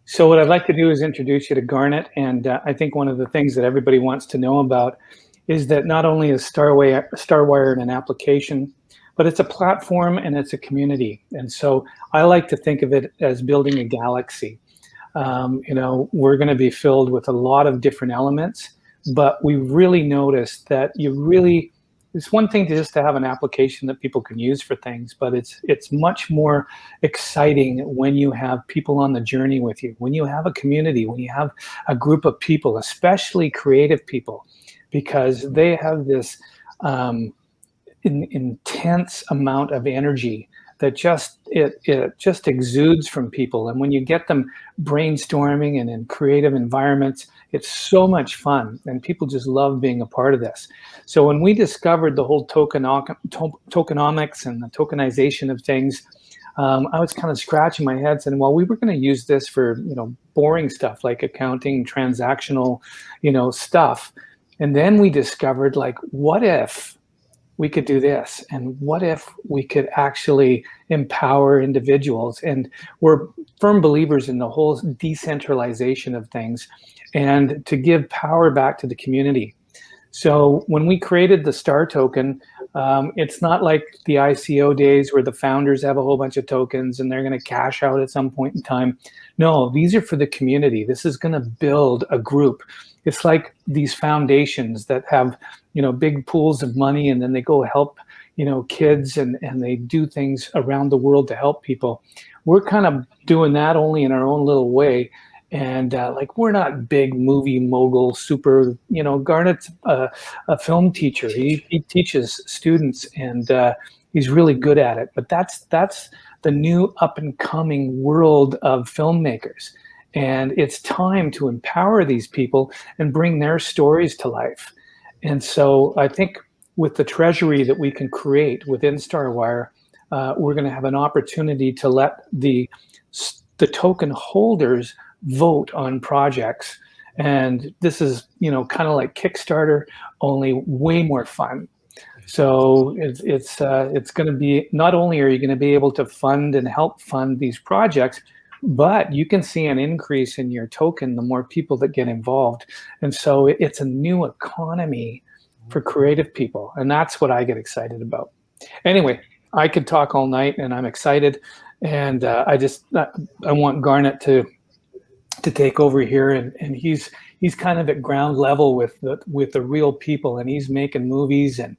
So what I'd like to do is introduce you to Garnet, and I think one of the things that everybody wants to know about is that not only is Starwire an application, but it's a platform and it's a community. And so I like to think of it as building a galaxy. We're going to be filled with a lot of different elements, but we really noticed that it's one thing to just to have an application that people can use for things, but it's much more exciting when you have people on the journey with you, when you have a community, when you have a group of people, especially creative people, because they have this intense amount of energy that it just exudes from people. And when you get them brainstorming and in creative environments, it's so much fun, and people just love being a part of this. So when we discovered the whole tokenomics and the tokenization of things, I was kind of scratching my head saying, well, we were going to use this for, boring stuff like accounting, transactional, stuff. And then we discovered, like, what if we could do this? And what if we could actually empower individuals? And we're firm believers in the whole decentralization of things and to give power back to the community. So when we created the Star token, it's not like the ICO days where the founders have a whole bunch of tokens and they're going to cash out at some point in time. No, these are for the community. This is going to build a group. It's like these foundations that have, big pools of money, and then they go help, kids, and they do things around the world to help people. We're kind of doing that only in our own little way. And we're not big movie mogul, super, Garnet's a film teacher. He teaches students, and he's really good at it. But that's the new up and coming world of filmmakers. And it's time to empower these people and bring their stories to life. And so I think with the treasury that we can create within Starwire, we're going to have an opportunity to let the token holders vote on projects. And this is, kind of like Kickstarter, only way more fun. So it's going to be, not only are you going to be able to fund and help fund these projects, but you can see an increase in your token the more people that get involved. And so it's a new economy for creative people. And that's what I get excited about. Anyway, I could talk all night, and I'm excited. And I want Garnet to take over here. And he's kind of at ground level with the real people, and he's making movies and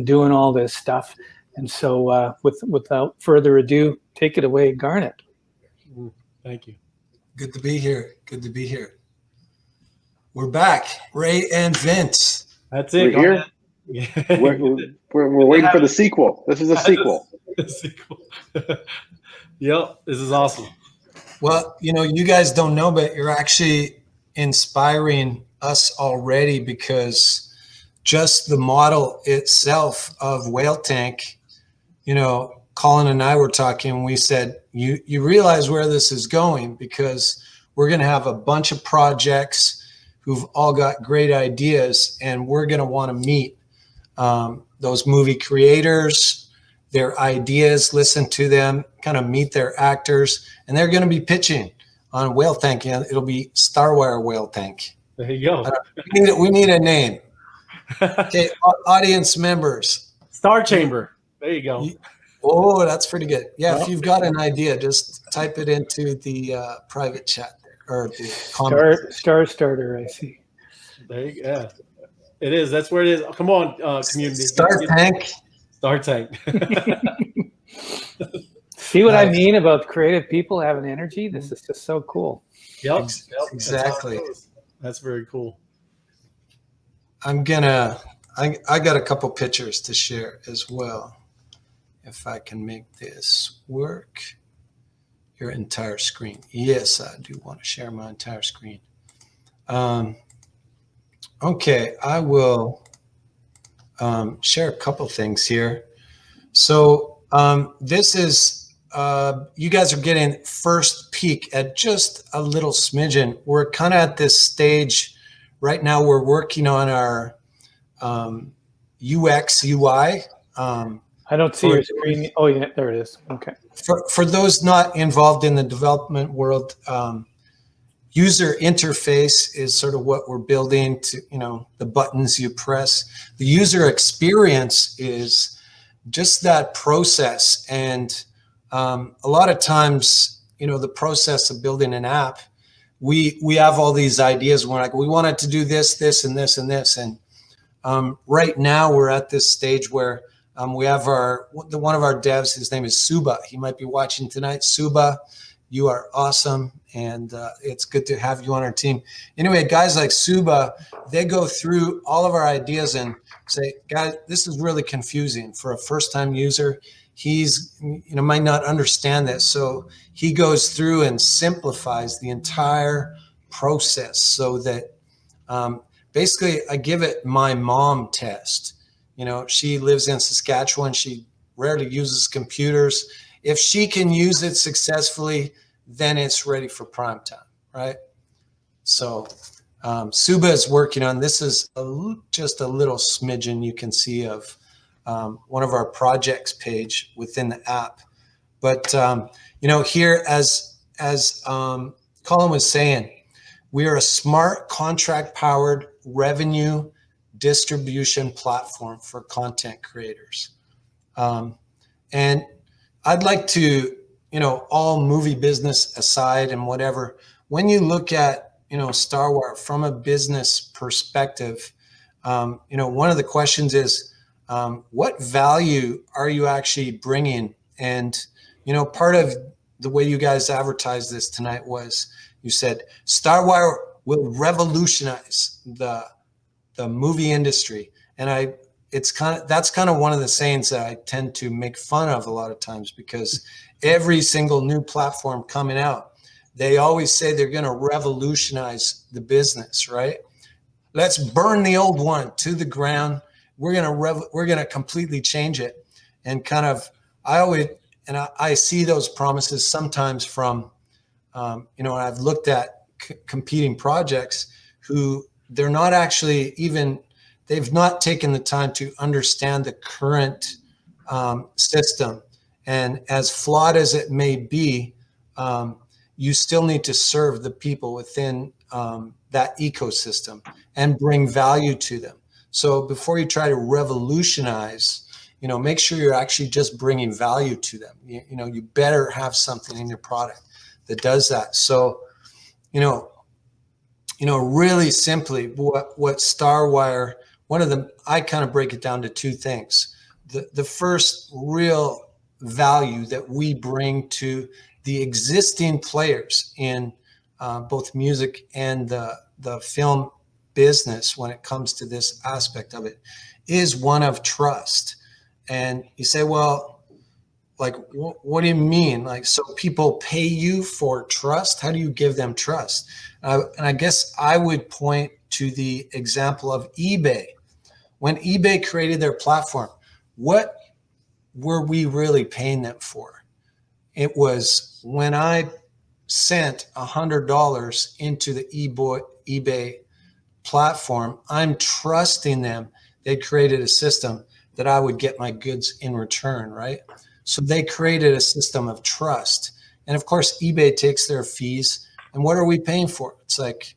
doing all this stuff. And so without further ado, take it away, Garnet. Thank you. Good to be here. Good to be here. We're back, Ray and Vince. That's it. We're here. We're waiting for the sequel. This is a sequel. The sequel. Yep, this is awesome. Well, you guys don't know, but you're actually inspiring us already, because just the model itself of Whale Tank, Colin and I were talking, we said, you realize where this is going, because we're going to have a bunch of projects who've all got great ideas, and we're going to want to meet those movie creators, their ideas, listen to them, kind of meet their actors, and they're going to be pitching on Whale Tank. It'll be Starwire Whale Tank. There you go. We need a name. Okay, audience members. Star Chamber. There you go. Oh, that's pretty good. Yeah, if you've got an idea, just type it into the private chat or the comments. Star Starter, I see. There you go. Yeah. It is. That's where it is. Come on, community. Star Tank. Star Tank. See what I mean about creative people having energy? This is just so cool. Yep. Exactly. That's very cool. I got a couple pictures to share as well. If I can make this work. Your entire screen. Yes, I do want to share my entire screen. Okay, I will share a couple things here. So this is, you guys are getting first peek at just a little smidgen. We're kind of at this stage right now. We're working on our UX, UI. I don't see your screen. Oh, yeah, there it is. Okay. For those not involved in the development world, User interface is sort of what we're building to, the buttons you press. The user experience is just that process. And a lot of times, the process of building an app, we have all these ideas. We're like, we want it to do this, this, and this, and this. And right now we're at this stage where we have one of our devs, his name is Suba. He might be watching tonight. Suba, you are awesome. And it's good to have you on our team. Anyway, guys like Suba, they go through all of our ideas and say, guys, this is really confusing for a first-time user. He's, might not understand this. So he goes through and simplifies the entire process so that basically I give it my mom test. She lives in Saskatchewan. She rarely uses computers. If she can use it successfully, then it's ready for prime time, right? So Suba is working on, this is just a little smidgen you can see of one of our projects page within the app. But, here as Colin was saying, we are a smart contract-powered revenue distribution platform for content creators. And I'd like to, all movie business aside and whatever, when you look at, Starwire from a business perspective, one of the questions is, what value are you actually bringing? And, part of the way you guys advertised this tonight was you said, Starwire will revolutionize the movie industry. And that's kind of one of the sayings that I tend to make fun of a lot of times, because every single new platform coming out, they always say they're going to revolutionize the business, right? Let's burn the old one to the ground. We're going to completely change it. And kind of, I see those promises sometimes from, I've looked at competing projects who they're not actually they've not taken the time to understand the current system. And as flawed as it may be, you still need to serve the people within that ecosystem and bring value to them. So before you try to revolutionize, make sure you're actually just bringing value to them. You better have something in your product that does that. So, really simply, what Starwire, I kind of break it down to two things. The first real value that we bring to the existing players in both music and the film business when it comes to this aspect of it is one of trust. And you say, well, like, what do you mean? Like, so people pay you for trust? How do you give them trust? And I guess I would point to the example of eBay. When eBay created their platform, what were we really paying them for? It was when I sent $100 into the eBay platform, I'm trusting them. They created a system that I would get my goods in return, right? So they created a system of trust. And of course, eBay takes their fees. And what are we paying for? It's like,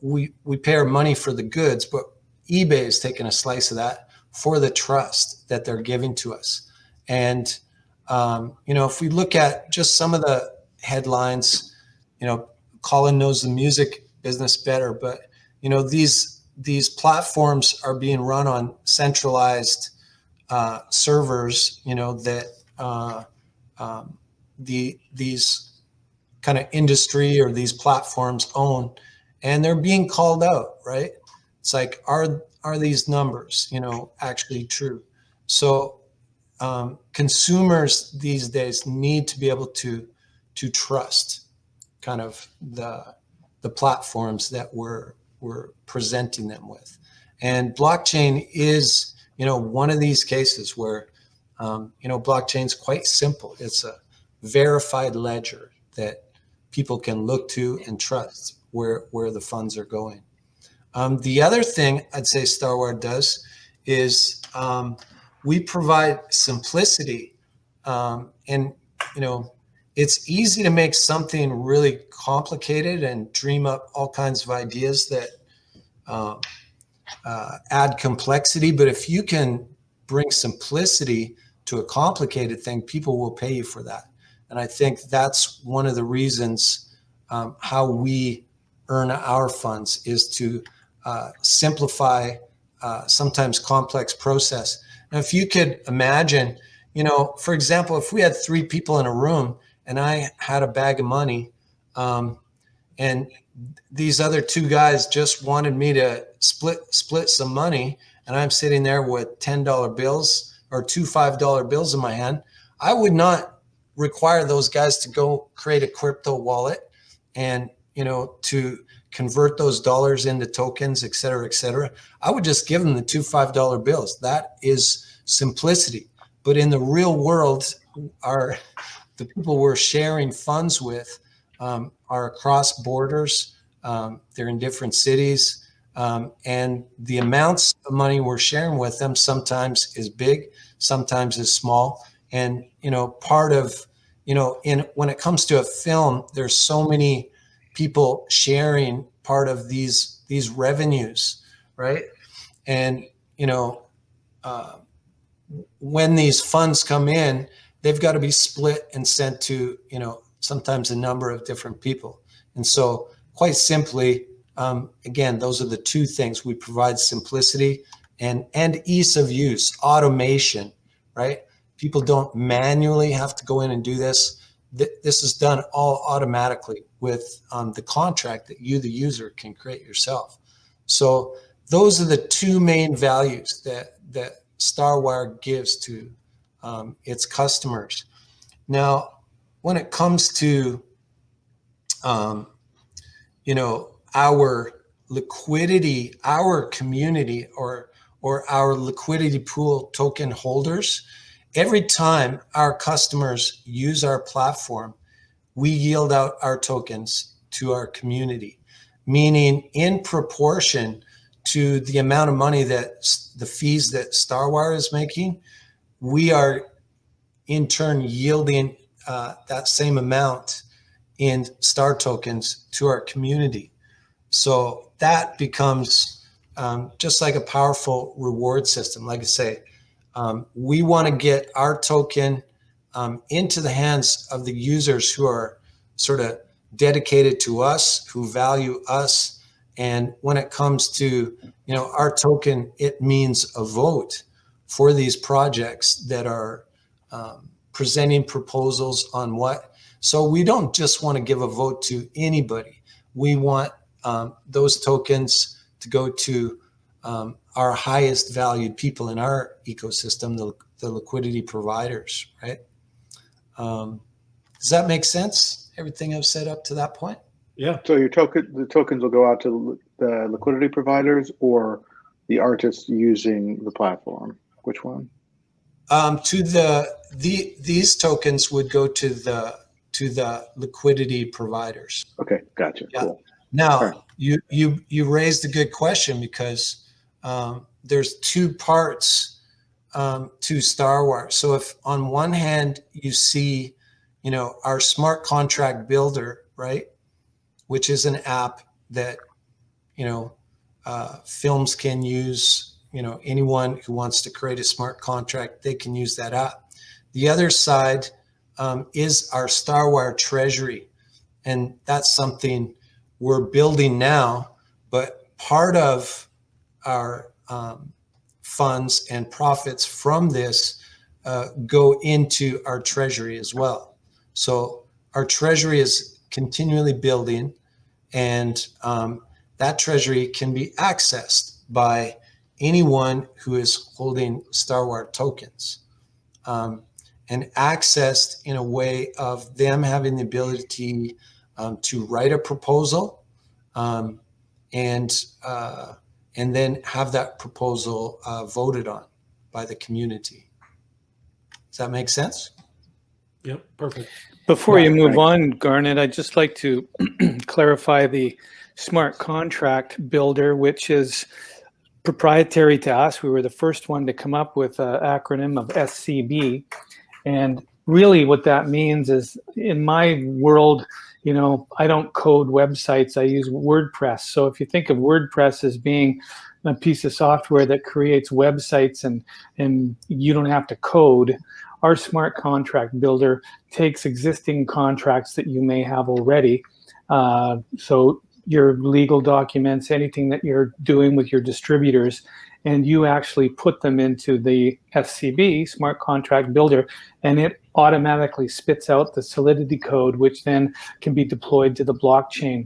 we pay our money for the goods, but eBay is taking a slice of that for the trust that they're giving to us. And, if we look at just some of the headlines, Colin knows the music business better, but, these platforms are being run on centralized servers, that these kind of industry or these platforms own, and they're being called out, right? It's like, are these numbers, actually true? So consumers these days need to be able to trust kind of the platforms that we're presenting them with. And blockchain is, one of these cases where, blockchain's quite simple. It's a verified ledger that people can look to and trust where the funds are going. The other thing I'd say Starwire does is we provide simplicity. And, it's easy to make something really complicated and dream up all kinds of ideas that add complexity. But if you can bring simplicity to a complicated thing, people will pay you for that. And I think that's one of the reasons how we earn our funds is to simplify sometimes complex process. Now, if you could imagine, for example, if we had 3 people in a room and I had a bag of money, and these other 2 guys just wanted me to split some money, and I'm sitting there with $10 bills or 2 $5 bills in my hand, I would not require those guys to go create a crypto wallet and, to convert those dollars into tokens, et cetera, et cetera. I would just give them the 2 $5 bills. That is simplicity. But in the real world, the people we're sharing funds with are across borders. They're in different cities. And the amounts of money we're sharing with them sometimes is big, sometimes is small. And, part of, when it comes to a film, there's so many people sharing part of these revenues, right? And, when these funds come in, they've got to be split and sent to, sometimes a number of different people. And so quite simply, again, those are the 2 things. We provide simplicity and ease of use, automation, right? People don't manually have to go in and do this. This is done all automatically with the contract that you, the user, can create yourself. So those are the 2 main values that Starwire gives to its customers. Now, when it comes to our liquidity, our community, or our liquidity pool token holders, every time our customers use our platform, we yield out our tokens to our community, meaning in proportion to the amount of money that the fees that Starwire is making, we are in turn yielding that same amount in Star tokens to our community. So that becomes just like a powerful reward system. Like I say, we want to get our token into the hands of the users who are sort of dedicated to us, who value us. And when it comes to, our token, it means a vote for these projects that are presenting proposals on what. So we don't just want to give a vote to anybody. We want those tokens to go to our highest valued people in our ecosystem, the liquidity providers, right? Does that make sense? Everything I've said up to that point? Yeah. So the tokens will go out to the liquidity providers or the artists using the platform. Which one? These tokens would go to the liquidity providers. Okay, gotcha. Yeah. Cool. Now, right. You raised a good question because there's 2 parts to Starwire. So if on one hand you see, our smart contract builder, right, which is an app that, films can use, anyone who wants to create a smart contract, they can use that app. The other side is our Starwire treasury. And that's something we're building now, but part of our funds and profits from this go into our treasury as well. So our treasury is continually building, and that treasury can be accessed by anyone who is holding Starwire tokens, and accessed in a way of them having the ability to write a proposal and then have that proposal voted on by the community. Does that make sense? Yep, perfect. Before you move on, Garnet, I'd just like to clarify the smart contract builder, which is proprietary to us. We were the first one to come up with an acronym of SCB. And really what that means is, in my world, I don't code websites, I use WordPress. So if you think of WordPress as being a piece of software that creates websites and you don't have to code, our smart contract builder takes existing contracts that you may have already. So your legal documents, anything that you're doing with your distributors, and you actually put them into the SCB, Smart Contract Builder, and it automatically spits out the Solidity code, which then can be deployed to the blockchain.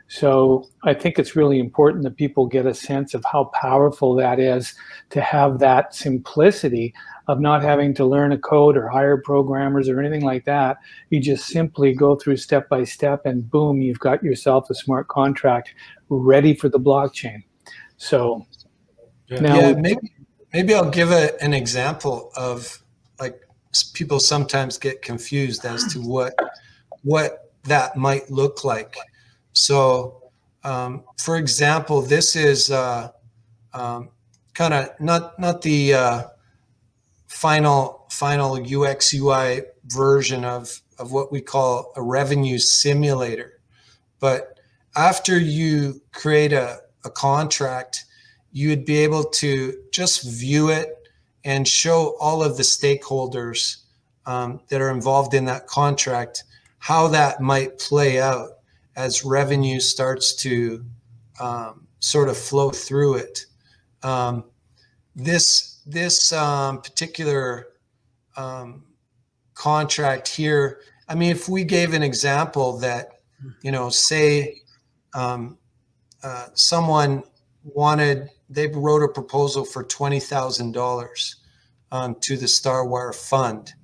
So I think it's really important that people get a sense of how powerful that is, to have that simplicity of not having to learn a code or hire programmers or anything like that. You just simply go through step by step, and boom, you've got yourself a smart contract ready for the blockchain. So now, maybe I'll give an example of, like, people sometimes get confused as to what that might look like. So, for example, this is kind of not the final UX UI version of what we call a revenue simulator. But after you create a contract, you would be able to just view it and show all of the stakeholders that are involved in that contract how that might play out as revenue starts to sort of flow through it. This particular contract here, I mean, if we gave an example that, say someone they wrote a proposal for $20,000 to the Starwire fund,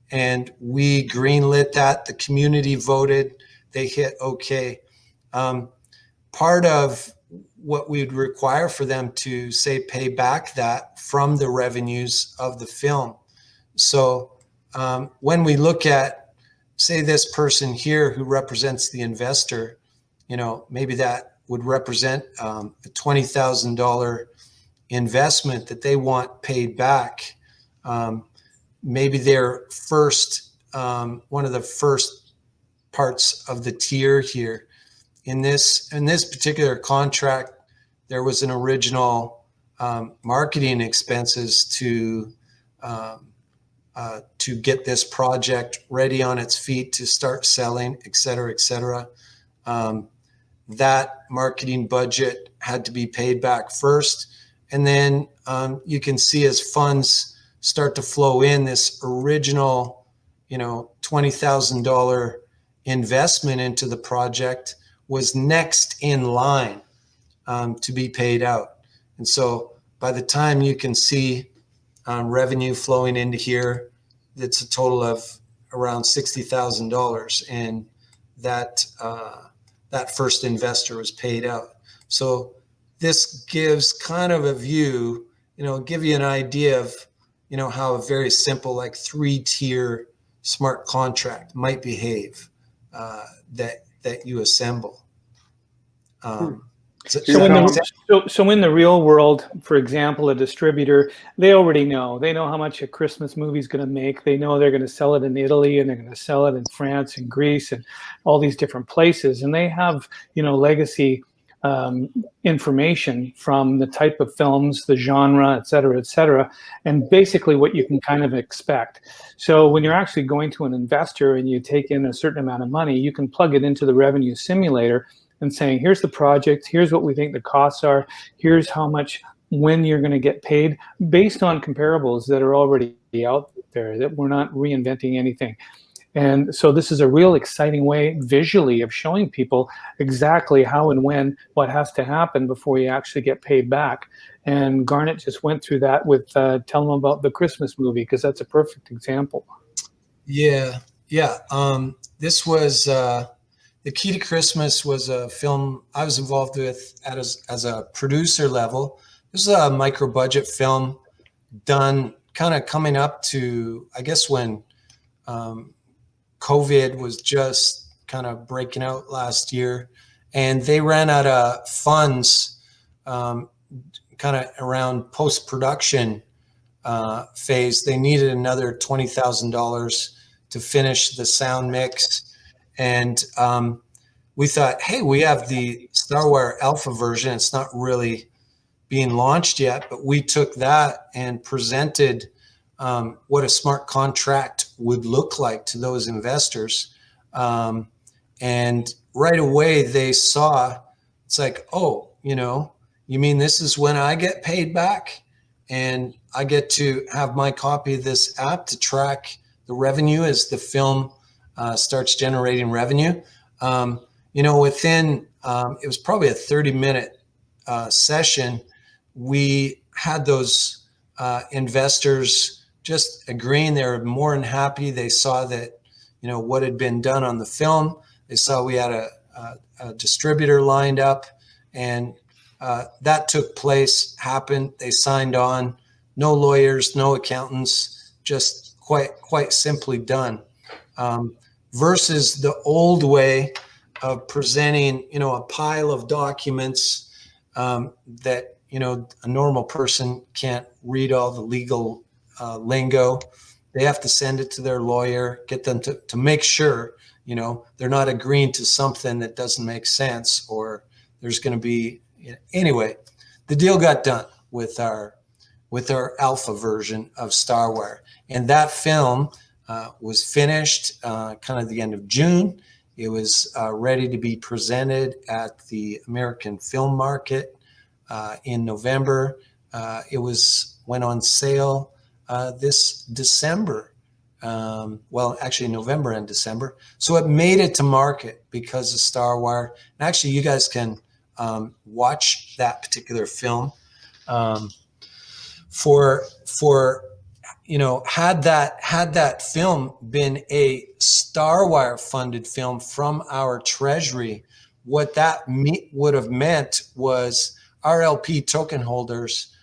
and we greenlit that. The community voted, they hit okay. Part of what we'd require for them to, say, pay back that from the revenues of the film. So when we look at, say, this person here who represents the investor, maybe that would represent a $20,000 investment that they want paid back. Maybe their first, one of the first parts of the tier here. In this particular contract, there was an original marketing expenses to get this project ready on its feet to start selling, et cetera, et cetera. That marketing budget had to be paid back first. And then you can see as funds start to flow in, this original, $20,000 investment into the project was next in line to be paid out. And so by the time you can see revenue flowing into here, it's a total of around $60,000, and that first investor was paid out. So this gives kind of a view, give you an idea of, how a very simple, like 3-tier smart contract might behave that you assemble. So in the real world, for example, a distributor, they already know. They know how much a Christmas movie is going to make. They know they're going to sell it in Italy, and they're going to sell it in France and Greece and all these different places. And they have, legacy information from the type of films, the genre, et cetera, and basically what you can kind of expect. So when you're actually going to an investor and you take in a certain amount of money, you can plug it into the revenue simulator and saying, here's the project, here's what we think the costs are, here's how much, when you're going to get paid, based on comparables that are already out there, that we're not reinventing anything. And so this is a real exciting way visually of showing people exactly how and when, what has to happen before you actually get paid back. And Garnet just went through that with telling them about the Christmas movie, because that's a perfect example. Yeah. This was The Key to Christmas was a film I was involved with as a producer level. This is a micro budget film done kind of coming up to, I guess, when COVID was just kind of breaking out last year, and they ran out of funds kind of around post-production phase. They needed another $20,000 to finish the sound mix. And we thought, hey, we have the Starwire alpha version. It's not really being launched yet, but we took that and presented what a smart contract would look like to those investors. And right away they saw, it's like, oh, you mean this is when I get paid back and I get to have my copy of this app to track the revenue as the film starts generating revenue. Within, it was probably a 30-minute session, we had those investors just agreeing. They were more than happy. They saw that, what had been done on the film. They saw we had a distributor lined up, and that took place, happened. They signed on. No lawyers, no accountants, just quite simply done. Versus the old way of presenting, a pile of documents that, a normal person can't read all the legal lingo. They have to send it to their lawyer, get them to make sure, they're not agreeing to something that doesn't make sense, or there's going to be, anyway, the deal got done with our alpha version of Starwire. And that film was finished kind of the end of June. It was ready to be presented at the American Film Market in November. It went on sale this December. Actually November and December. So it made it to market because of Starwire. And actually you guys can watch that particular film. Had that film been a Starwire funded film from our treasury, what that would have meant was our LP token holders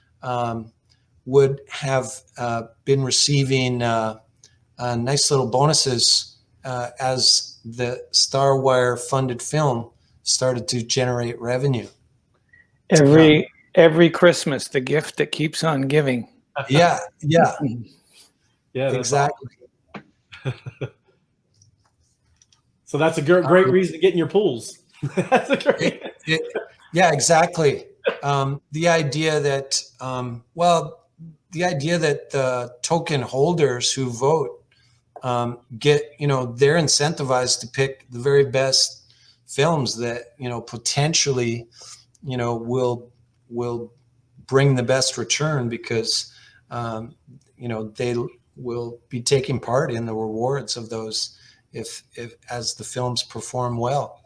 would have been receiving nice little bonuses as the Starwire funded film started to generate revenue. Every Christmas, the gift that keeps on giving. Yeah, that's exactly. Awesome. So that's a great reason to get in your pools. That's a great. Yeah, exactly. The idea that the token holders who vote get, they're incentivized to pick the very best films that, potentially, will bring the best return because, they will be taking part in the rewards of those if as the films perform well.